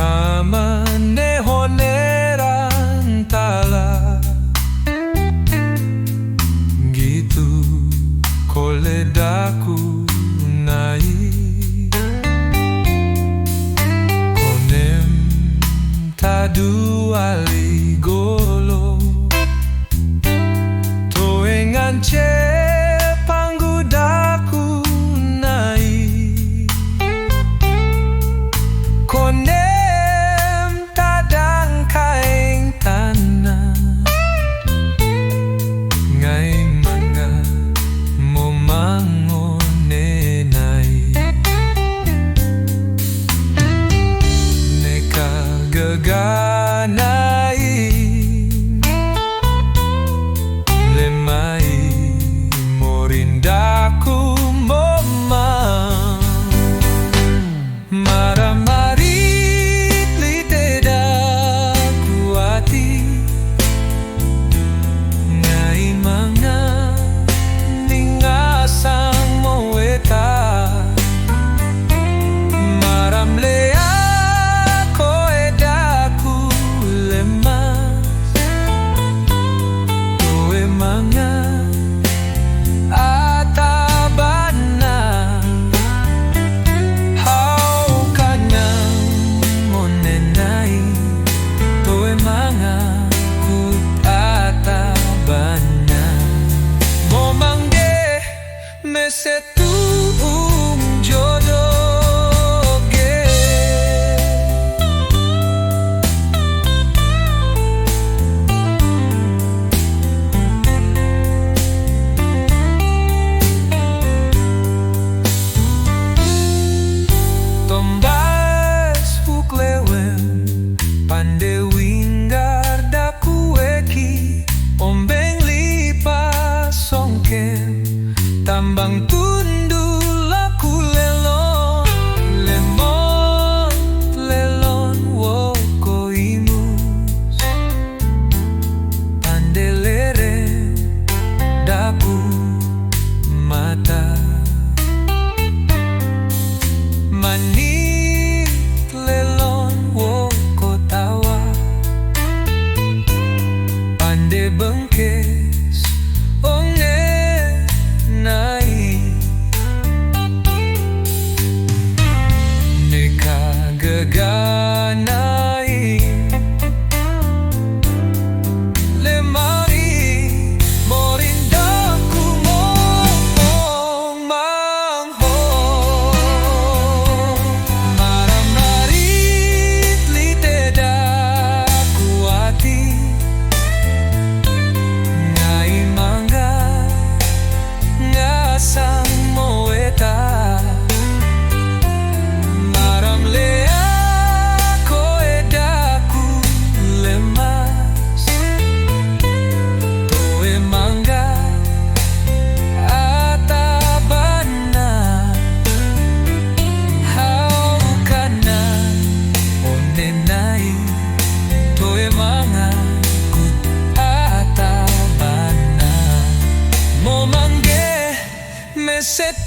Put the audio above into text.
Tamane honeran tala gitu koledaku nai konem tadu ali golo toengan panggudaku nai konem tadang kaing tanah ngai manga momangone nai neka geganai lemai morindaku momang maramarit liteda kuati ngai manga ningasang moeta maram lea koedaku lemas toe manga atabana hau kanyang monenai toe manga kut atabana momangge mesetu jodoge tombas buklewen pande winggar daku eki ombeng lipa songken tambang tundu laku lelon lemon lelon woko imus pande lere daku mata manit lelon woko tawa pande bengkes onge nai neka geganai lemari morindaku momong mangho maramarit liteda kuati ngai mangga ngasang moeta maram lea koedaku lemas toe mangga atabana hau kana onenai toe manga kut atabana momangge meset